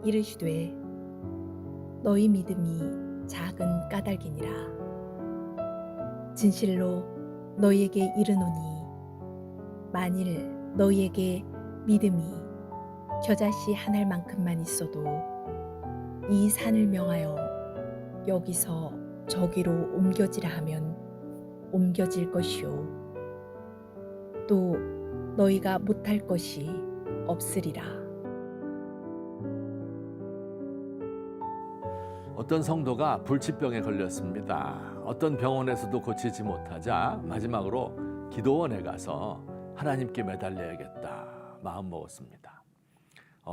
이르시되 너희 믿음이 작은 까닭이니라. 진실로 너희에게 이르노니 만일 너희에게 믿음이 겨자씨 한 알만큼만 있어도 이 산을 명하여 여기서 저기로 옮겨지라 하면 옮겨질 것이요 또 너희가 못할 것이 없으리라. 어떤 성도가 불치병에 걸렸습니다. 어떤 병원에서도 고치지 못하자 마지막으로 기도원에 가서 하나님께 매달려야겠다 마음 먹었습니다.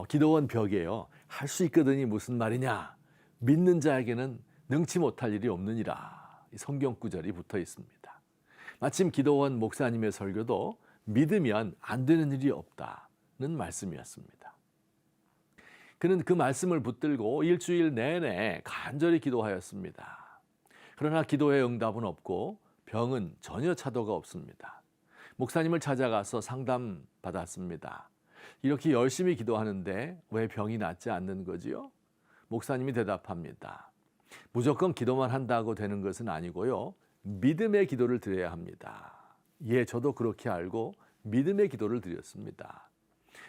기도원 벽에요. 할 수 있거든이 무슨 말이냐. 믿는 자에게는 능치 못할 일이 없느니라. 이 성경 구절이 붙어 있습니다. 마침 기도원 목사님의 설교도 믿으면 안 되는 일이 없다는 말씀이었습니다. 그는 그 말씀을 붙들고 일주일 내내 간절히 기도하였습니다. 그러나 기도의 응답은 없고 병은 전혀 차도가 없습니다. 목사님을 찾아가서 상담받았습니다. 이렇게 열심히 기도하는데 왜 병이 낫지 않는 거지요? 목사님이 대답합니다. 무조건 기도만 한다고 되는 것은 아니고요. 믿음의 기도를 드려야 합니다. 예, 저도 그렇게 알고 믿음의 기도를 드렸습니다.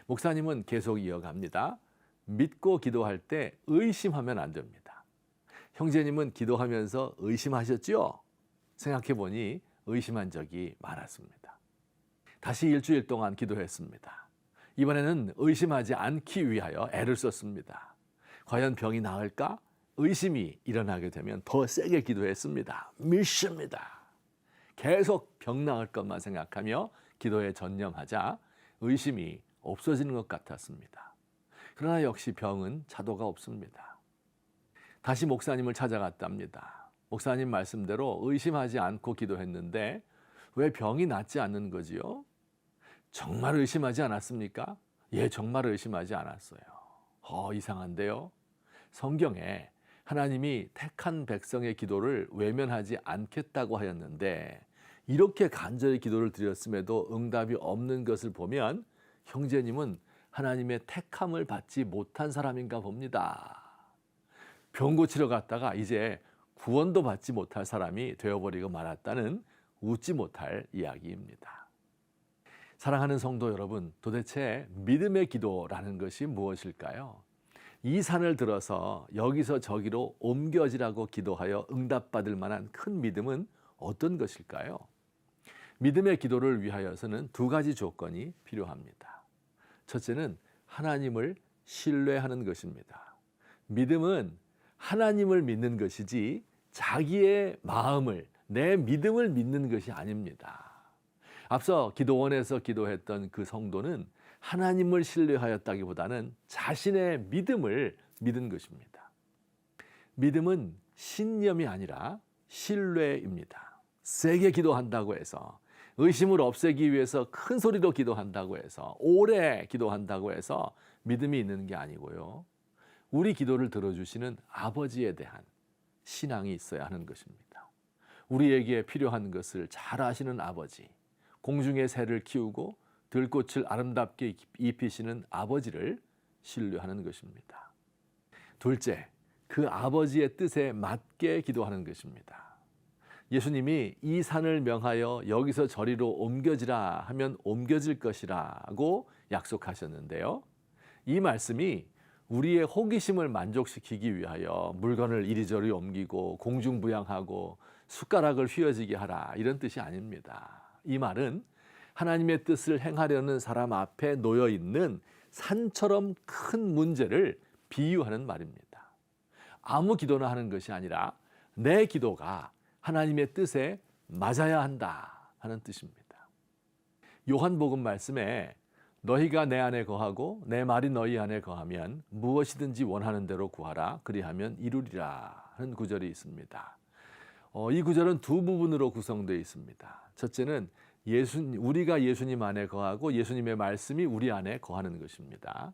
목사님은 계속 이어갑니다. 믿고 기도할 때 의심하면 안 됩니다. 형제님은 기도하면서 의심하셨죠? 생각해보니 의심한 적이 많았습니다. 다시 일주일 동안 기도했습니다. 이번에는 의심하지 않기 위하여 애를 썼습니다. 과연 병이 나을까? 의심이 일어나게 되면 더 세게 기도했습니다. 믿습니다. 계속 병 나을 것만 생각하며 기도에 전념하자 의심이 없어지는 것 같았습니다. 그러나 역시 병은 차도가 없습니다. 다시 목사님을 찾아갔답니다. 목사님 말씀대로 의심하지 않고 기도했는데 왜 병이 낫지 않는 거지요? 정말 의심하지 않았습니까? 예, 정말 의심하지 않았어요. 이상한데요. 성경에 하나님이 택한 백성의 기도를 외면하지 않겠다고 하였는데 이렇게 간절히 기도를 드렸음에도 응답이 없는 것을 보면 형제님은 하나님의 택함을 받지 못한 사람인가 봅니다. 병 고치러 갔다가 이제 구원도 받지 못할 사람이 되어버리고 말았다는 웃지 못할 이야기입니다. 사랑하는 성도 여러분, 도대체 믿음의 기도라는 것이 무엇일까요? 이 산을 들어서 여기서 저기로 옮겨지라고 기도하여 응답받을 만한 큰 믿음은 어떤 것일까요? 믿음의 기도를 위하여서는 두 가지 조건이 필요합니다. 첫째는 하나님을 신뢰하는 것입니다. 믿음은 하나님을 믿는 것이지 자기의 마음을, 내 믿음을 믿는 것이 아닙니다. 앞서 기도원에서 기도했던 그 성도는 하나님을 신뢰하였다기보다는 자신의 믿음을 믿은 것입니다. 믿음은 신념이 아니라 신뢰입니다. 세게 기도한다고 해서, 의심을 없애기 위해서 큰 소리로 기도한다고 해서, 오래 기도한다고 해서 믿음이 있는 게 아니고요. 우리 기도를 들어주시는 아버지에 대한 신앙이 있어야 하는 것입니다. 우리에게 필요한 것을 잘 아시는 아버지, 공중의 새를 키우고 들꽃을 아름답게 입히시는 아버지를 신뢰하는 것입니다. 둘째, 그 아버지의 뜻에 맞게 기도하는 것입니다. 예수님이 이 산을 명하여 여기서 저리로 옮겨지라 하면 옮겨질 것이라고 약속하셨는데요. 이 말씀이 우리의 호기심을 만족시키기 위하여 물건을 이리저리 옮기고 공중부양하고 숟가락을 휘어지게 하라 이런 뜻이 아닙니다. 이 말은 하나님의 뜻을 행하려는 사람 앞에 놓여 있는 산처럼 큰 문제를 비유하는 말입니다. 아무 기도나 하는 것이 아니라 내 기도가 하나님의 뜻에 맞아야 한다 하는 뜻입니다. 요한복음 말씀에 너희가 내 안에 거하고 내 말이 너희 안에 거하면 무엇이든지 원하는 대로 구하라 그리하면 이루리라 하는 구절이 있습니다. 이 구절은 두 부분으로 구성되어 있습니다. 첫째는 우리가 예수님 안에 거하고 예수님의 말씀이 우리 안에 거하는 것입니다.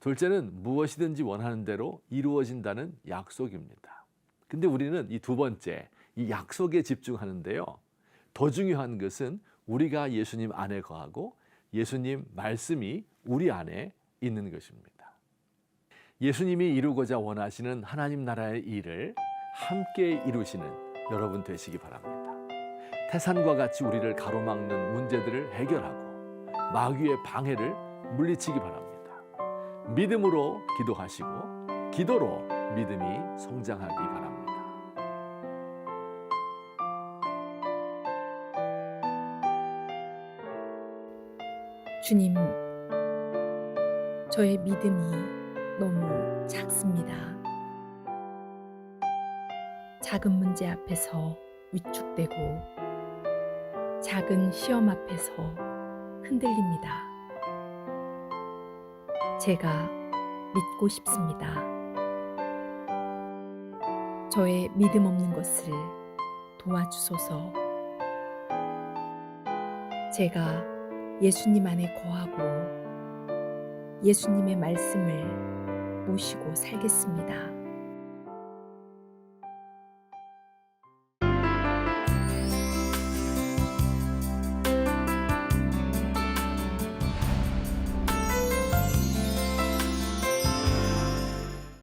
둘째는 무엇이든지 원하는 대로 이루어진다는 약속입니다. 근데 우리는 이 두 번째, 이 약속에 집중하는데요. 더 중요한 것은 우리가 예수님 안에 거하고 예수님 말씀이 우리 안에 있는 것입니다. 예수님이 이루고자 원하시는 하나님 나라의 일을 함께 이루시는 여러분 되시기 바랍니다. 태산과 같이 우리를 가로막는 문제들을 해결하고 마귀의 방해를 물리치기 바랍니다. 믿음으로 기도하시고 기도로 믿음이 성장하기 바랍니다. 주님, 저의 믿음이 너무 작습니다. 작은 문제 앞에서 위축되고 작은 시험 앞에서 흔들립니다. 제가 믿고 싶습니다. 저의 믿음 없는 것을 도와주소서. 제가 예수님 안에 거하고 예수님의 말씀을 모시고 살겠습니다.